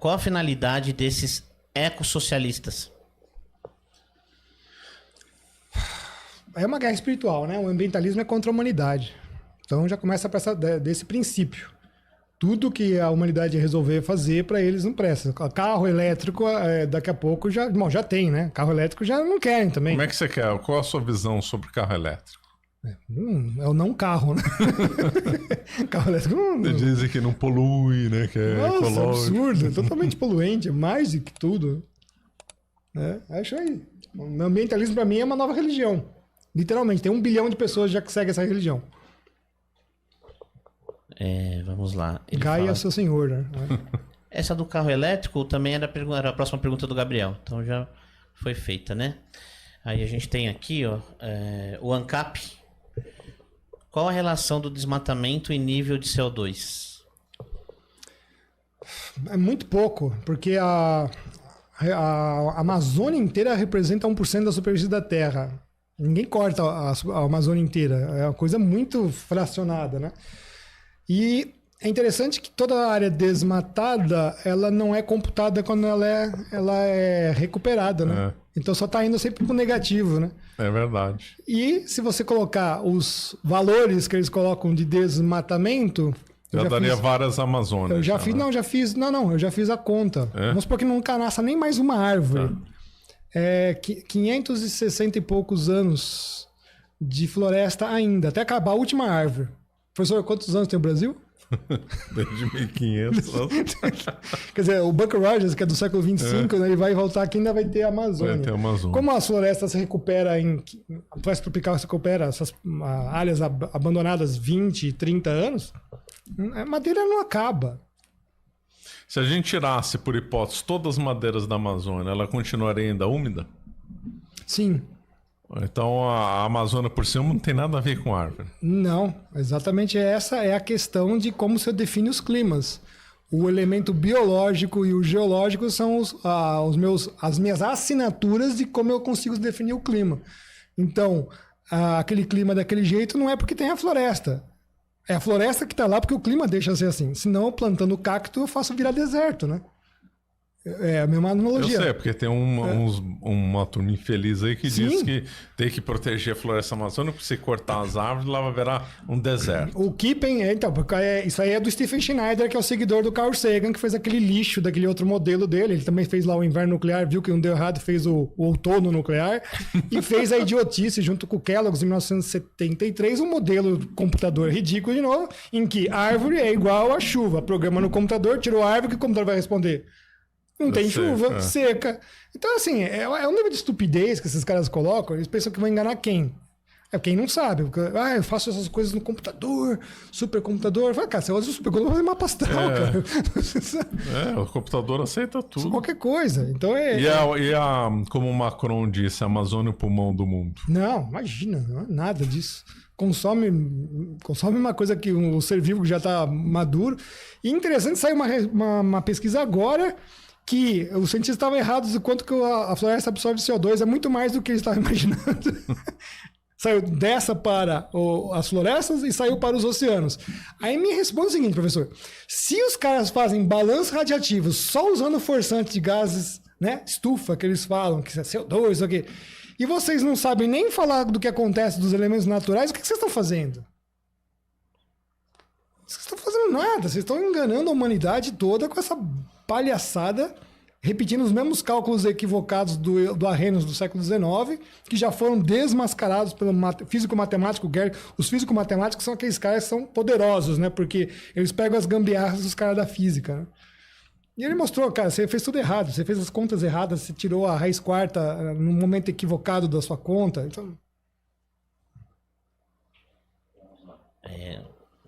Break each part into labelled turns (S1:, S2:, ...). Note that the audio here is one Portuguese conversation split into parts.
S1: qual a finalidade desses ecossocialistas?
S2: É uma guerra espiritual, né? O ambientalismo é contra a humanidade. Então já começa desse princípio. Tudo que a humanidade resolver fazer, para eles não presta. Carro elétrico, daqui a pouco já tem, né? Carro elétrico já não querem também.
S3: Como é que você quer? Qual a sua visão sobre carro elétrico?
S2: É o não carro, né? Carro elétrico não...
S3: Dizem que não polui, né? Que é ecológico.
S2: É absurdo, totalmente poluente, mais do que tudo. Acho aí. O ambientalismo para mim é uma nova religião. Literalmente, tem 1 bilhão de pessoas já que seguem essa religião.
S1: Vamos lá.
S2: Gaia é seu senhor, né?
S1: Essa do carro elétrico também era a próxima pergunta do Gabriel. Então já foi feita, né? Aí a gente tem aqui, ó, o ANCAP. Qual a relação do desmatamento e nível de CO2?
S2: É muito pouco, porque a Amazônia inteira representa 1% da superfície da Terra. Ninguém corta a Amazônia inteira. É uma coisa muito fracionada, né? E é interessante que toda a área desmatada, ela não é computada quando ela é recuperada, né? Então só está indo sempre para o negativo, né?
S3: É verdade.
S2: E se você colocar os valores que eles colocam de desmatamento...
S3: Já daria várias Amazônias.
S2: Eu já fiz a conta. Vamos supor que nunca nasça nem mais uma árvore. 560 e poucos anos de floresta ainda, até acabar a última árvore. Professor, quantos anos tem o Brasil?
S3: Desde 1500.
S2: Quer dizer, o Buck Rogers, que é do século 25, né, ele vai voltar aqui e ainda vai ter a Amazônia.
S3: Vai ter a Amazônia.
S2: Como as florestas se recuperam, a floresta tropical se recupera, essas áreas abandonadas 20, 30 anos, a madeira não acaba.
S3: Se a gente tirasse, por hipótese, todas as madeiras da Amazônia, ela continuaria ainda úmida?
S2: Sim.
S3: Então a Amazônia por cima não tem nada a ver com árvore.
S2: Não, exatamente essa é a questão de como se define os climas. O elemento biológico e o geológico são as minhas assinaturas de como eu consigo definir o clima. Então, aquele clima daquele jeito não é porque tem a floresta. É a floresta que está lá porque o clima deixa ser assim. Senão, plantando cacto, eu faço virar deserto, né? É a mesma analogia.
S3: Eu sei, porque tem uma turma infeliz aí que diz que tem que proteger a floresta amazônica, porque se cortar as árvores, lá vai virar um deserto.
S2: O Kippen, então, porque isso aí é do Stephen Schneider, que é o seguidor do Carl Sagan, que fez aquele lixo daquele outro modelo dele. Ele também fez lá o inverno nuclear, viu que não deu errado, fez o outono nuclear e fez a idiotice junto com o Kellogg's em 1973, um modelo de computador ridículo de novo, em que árvore é igual a chuva. Programa no computador, tirou a árvore, que o computador vai responder? Não tem chuva, seca. Então, assim, é um nível de estupidez que esses caras colocam. Eles pensam que vão enganar quem? É quem não sabe. Porque, eu faço essas coisas no computador, supercomputador. Fala, cara, você usa o supercomputador para fazer mapa astral, cara.
S3: O computador aceita tudo.
S2: Qualquer coisa. Então
S3: como o Macron disse, a Amazônia é o pulmão do mundo.
S2: Não, imagina, não é nada disso. Consome uma coisa que o ser vivo já está maduro. E interessante, saiu uma pesquisa agora que os cientistas estavam errados do quanto que a floresta absorve CO2, é muito mais do que eles estavam imaginando. Saiu dessa para as florestas e saiu para os oceanos. Aí me responde o seguinte, professor. Se os caras fazem balanço radiativo só usando forçante de gases, né, estufa, que eles falam, que é CO2, isso aqui, e vocês não sabem nem falar do que acontece dos elementos naturais, o que vocês estão fazendo? Vocês estão fazendo nada, vocês estão enganando a humanidade toda com essa palhaçada, repetindo os mesmos cálculos equivocados do Arrhenius do século XIX, que já foram desmascarados pelo físico-matemático Gary. Os físico-matemáticos são aqueles caras que são poderosos, né? Porque eles pegam as gambiarras dos caras da física, né? E ele mostrou, cara, você fez tudo errado, você fez as contas erradas, você tirou a raiz quarta no momento equivocado da sua conta. Então...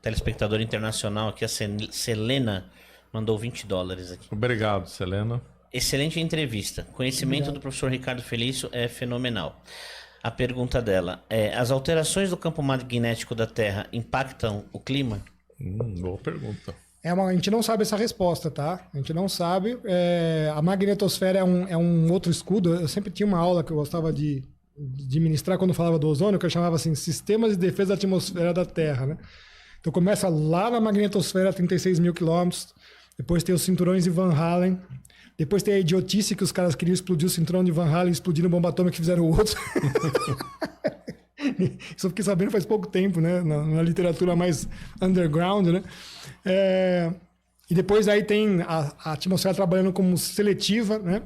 S1: telespectador internacional aqui, a Selena, mandou $20 aqui.
S3: Obrigado, Selena.
S1: Excelente entrevista. Conhecimento do professor Ricardo Felício é fenomenal. A pergunta dela é: as alterações do campo magnético da Terra impactam o clima?
S3: Boa pergunta.
S2: A gente não sabe essa resposta, tá? A gente não sabe. A magnetosfera é um outro escudo. Eu sempre tinha uma aula que eu gostava de ministrar quando falava do ozônio, que eu chamava assim, Sistemas de Defesa da Atmosfera da Terra, né? Então começa lá na magnetosfera, 36 mil quilômetros, Depois tem os cinturões de Van Halen. Depois tem a idiotice que os caras queriam explodir o cinturão de Van Halen, explodindo bomba atômica que fizeram o outro. Isso eu fiquei sabendo faz pouco tempo, né? Na literatura mais underground, né? E depois aí tem a atmosfera trabalhando como seletiva, né?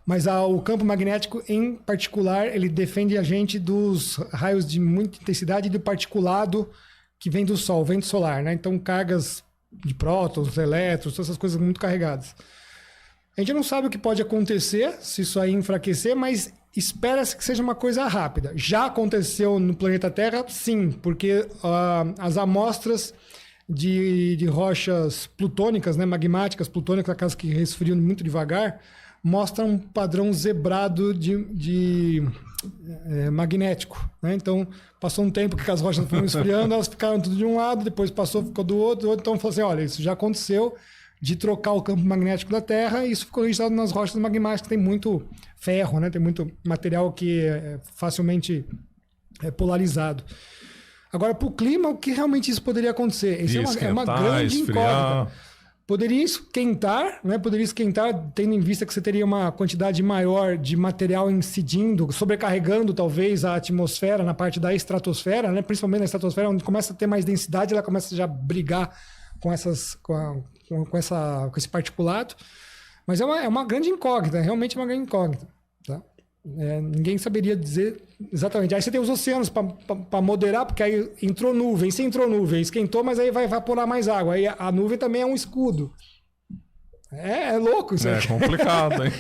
S2: Mas o campo magnético, em particular, ele defende a gente dos raios de muita intensidade e do particulado que vem do Sol, vento solar, né? Então, cargas de prótons, elétrons, todas essas coisas muito carregadas. A gente não sabe o que pode acontecer se isso aí enfraquecer, mas espera-se que seja uma coisa rápida. Já aconteceu no planeta Terra? Sim, porque as amostras de rochas plutônicas, né, magmáticas, plutônicas, aquelas que resfriam muito devagar, mostram um padrão zebrado de magnético, né? Então, passou um tempo que as rochas foram esfriando, elas ficaram tudo de um lado, depois passou, ficou do outro, então falou assim, olha, isso já aconteceu, de trocar o campo magnético da Terra, e isso ficou registrado nas rochas magmáticas, que tem muito ferro, né? Tem muito material que é facilmente polarizado. Agora, para o clima, o que realmente isso poderia acontecer? Isso é uma grande incógnita. Poderia esquentar, né? Poderia esquentar, tendo em vista que você teria uma quantidade maior de material incidindo, sobrecarregando talvez a atmosfera na parte da estratosfera, né? Principalmente na estratosfera, onde começa a ter mais densidade, ela começa já a brigar com esse particulado. Mas é uma grande incógnita, realmente é uma grande incógnita. Tá? Ninguém saberia dizer exatamente. Aí você tem os oceanos para moderar, porque aí entrou nuvem, se entrou nuvem, esquentou, mas aí vai evaporar mais água. Aí a nuvem também é um escudo. É louco isso aí.
S3: É complicado, hein?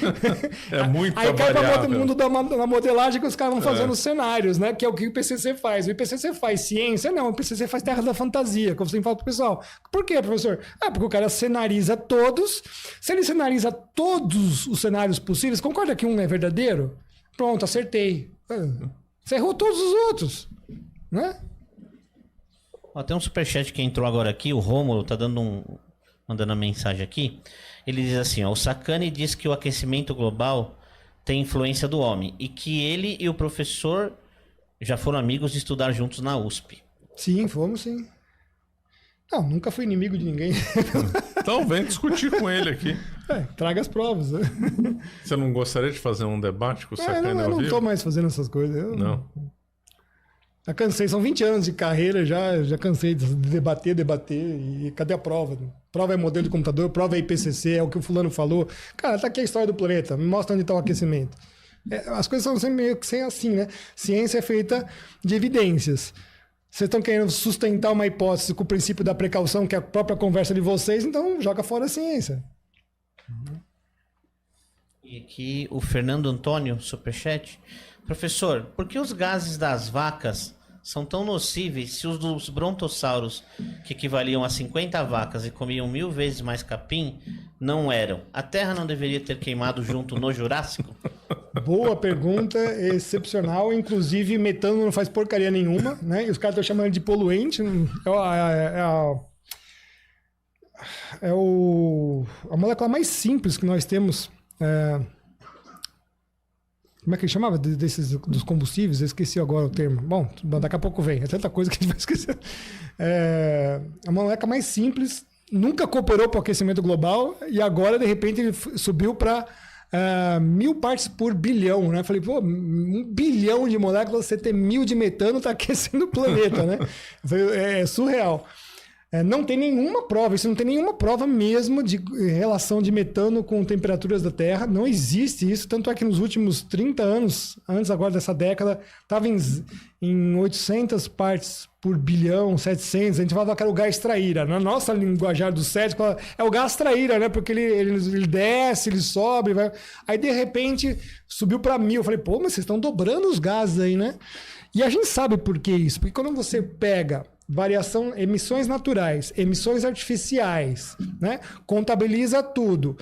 S3: É muito
S2: aí cai para o mundo da modelagem que os caras vão fazendo cenários, né? Que é o que o IPCC faz. O IPCC faz ciência? Não, o IPCC faz terra da fantasia, como você sempre fala pro pessoal. Por quê, professor? Porque o cara cenariza todos. Se ele cenariza todos os cenários possíveis, concorda que um é verdadeiro? Pronto, acertei. Você errou todos os outros, né?
S1: Ó, tem um superchat que entrou agora aqui, o Rômulo tá mandando uma mensagem aqui. Ele diz assim, ó, o Sacani diz que o aquecimento global tem influência do homem e que ele e o professor já foram amigos de estudar juntos na USP.
S2: Sim, fomos sim. Não, nunca fui inimigo de ninguém.
S3: Então vem discutir com ele aqui.
S2: Traga as provas. Né?
S3: Você não gostaria de fazer um debate com o Sacani ao vivo?
S2: Eu não estou mais fazendo essas coisas.
S3: Não.
S2: Já cansei, são 20 anos de carreira, já cansei de debater, e cadê a prova? Prova é modelo de computador, prova é IPCC, é o que o fulano falou. Cara, tá aqui a história do planeta, me mostra onde está o aquecimento. As coisas são sempre meio que sem assim, né? Ciência é feita de evidências. Vocês estão querendo sustentar uma hipótese com o princípio da precaução, que é a própria conversa de vocês, então joga fora a ciência.
S1: E aqui o Fernando Antônio, superchat. Professor, por que os gases das vacas são tão nocíveis se os dos brontossauros, que equivaliam a 50 vacas e comiam 1000 vezes mais capim, não eram? A Terra não deveria ter queimado junto no Jurássico?
S2: Boa pergunta, excepcional. Inclusive, metano não faz porcaria nenhuma, né? E os caras estão chamando de poluente. É a molécula mais simples que nós temos. Como é que ele chamava? Dos combustíveis? Eu esqueci agora o termo. Bom, daqui a pouco vem. É tanta coisa que a gente vai esquecer. A molécula mais simples, nunca cooperou para o aquecimento global e agora, de repente, ele subiu para 1000 partes por bilhão, né? Falei, 1 bilhão de moléculas, você ter 1000 de metano, tá aquecendo o planeta, né? É surreal. Não tem nenhuma prova, isso não tem nenhuma prova mesmo de relação de metano com temperaturas da Terra, não existe isso, tanto é que nos últimos 30 anos, antes agora dessa década, estava em 800 partes por bilhão, 700, a gente falava que era o gás traíra, na nossa linguajar do cético, é o gás traíra, né? Porque ele desce, ele sobe, vai... Aí de repente subiu para 1000, eu falei, mas vocês estão dobrando os gases aí, né? E a gente sabe por que isso, porque quando você pega variação, emissões naturais, emissões artificiais, né? Contabiliza tudo,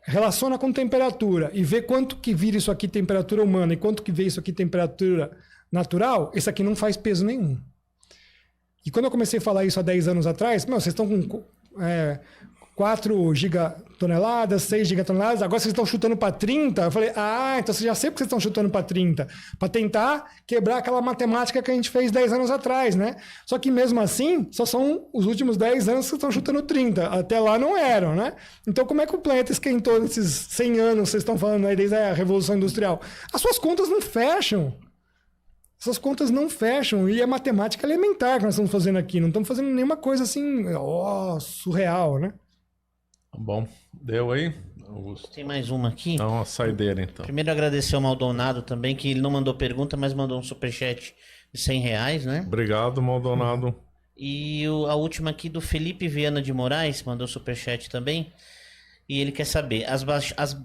S2: relaciona com temperatura e vê quanto que vira isso aqui temperatura humana e quanto que vê isso aqui temperatura natural, isso aqui não faz peso nenhum. E quando eu comecei a falar isso há 10 anos atrás, vocês estão 4 gigatoneladas, 6 gigatoneladas, agora vocês estão chutando para 30. Eu falei, então você já sei porque vocês estão chutando para 30. Para tentar quebrar aquela matemática que a gente fez 10 anos atrás, né? Só que mesmo assim, só são os últimos 10 anos que estão chutando 30. Até lá não eram, né? Então como é que o planeta esquentou nesses 100 anos que vocês estão falando aí desde a Revolução Industrial? As suas contas não fecham. Essas contas não fecham. E é matemática elementar que nós estamos fazendo aqui. Não estamos fazendo nenhuma coisa assim, surreal, né?
S3: Bom, deu aí, Augusto?
S1: Tem mais uma aqui.
S3: Dá uma saideira, então.
S1: Primeiro agradecer ao Maldonado também, que ele não mandou pergunta, mas mandou um superchat de R$100, né?
S3: Obrigado, Maldonado.
S1: E a última aqui do Felipe Viana de Moraes, mandou superchat também. E ele quer saber,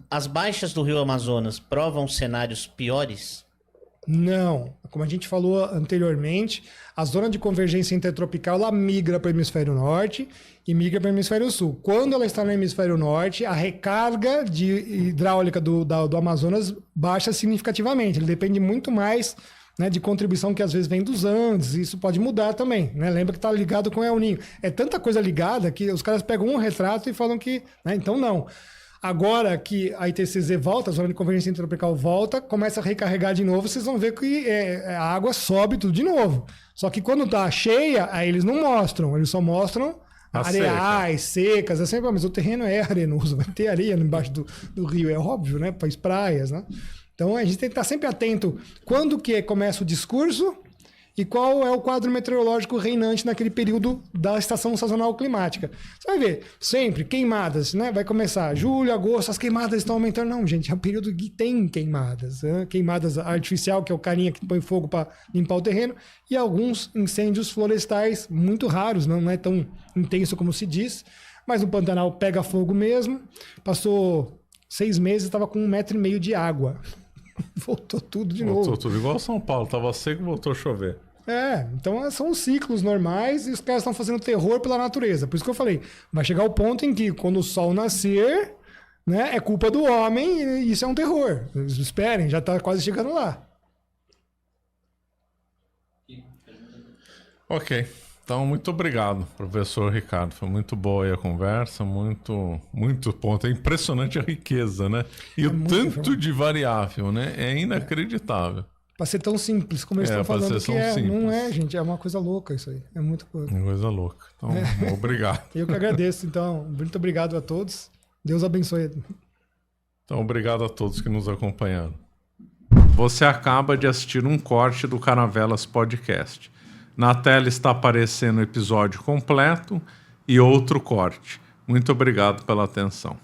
S1: as baixas do Rio Amazonas provam cenários piores?
S2: Não. Como a gente falou anteriormente, a zona de convergência intertropical ela migra para o hemisfério norte e migra para o hemisfério sul. Quando ela está no hemisfério norte, a recarga hidráulica do Amazonas baixa significativamente. Ele depende muito mais, né, de contribuição que às vezes vem dos Andes. Isso pode mudar também, né? Lembra que está ligado com o El Niño. É tanta coisa ligada que os caras pegam um retrato e falam que... né? Então, não. Agora que a ITCZ volta, a zona de convergência intertropical volta, começa a recarregar de novo, vocês vão ver que a água sobe tudo de novo. Só que quando tá cheia, aí eles não mostram, eles só mostram areais, secas, assim, mas o terreno é arenoso, vai ter areia embaixo do rio, é óbvio, né? Para as praias, né? Então a gente tem que estar sempre atento quando que começa o discurso e qual é o quadro meteorológico reinante naquele período da estação sazonal climática. Você vai ver, sempre, queimadas, né? Vai começar julho, agosto, as queimadas estão aumentando. Não, gente, é um período que tem queimadas. Né? Queimadas artificial, que é o carinha que põe fogo para limpar o terreno, e alguns incêndios florestais muito raros, não é tão intenso como se diz, mas no Pantanal pega fogo mesmo. Passou 6 meses, estava com 1,5 metro de água. Voltou tudo de novo.
S3: Voltou tudo igual São Paulo, tava seco e voltou a chover.
S2: Então são os ciclos normais e os caras estão fazendo terror pela natureza. Por isso que eu falei, vai chegar o ponto em que quando o sol nascer, né, é culpa do homem e isso é um terror. Esperem, já está quase chegando lá.
S3: Ok. Então, muito obrigado, professor Ricardo. Foi muito boa aí a conversa, muito ponto. É impressionante a riqueza, né? E o tanto de variável, né? É inacreditável.
S2: Para ser tão simples como eles estão falando que é. Simples. Não é, gente. É uma coisa louca isso aí. É muito coisa.
S3: Uma coisa louca. Então, obrigado.
S2: Eu que agradeço. Então, muito obrigado a todos. Deus abençoe.
S3: Então, obrigado a todos que nos acompanharam. Você acaba de assistir um corte do Caravelas Podcast. Na tela está aparecendo o episódio completo e outro corte. Muito obrigado pela atenção.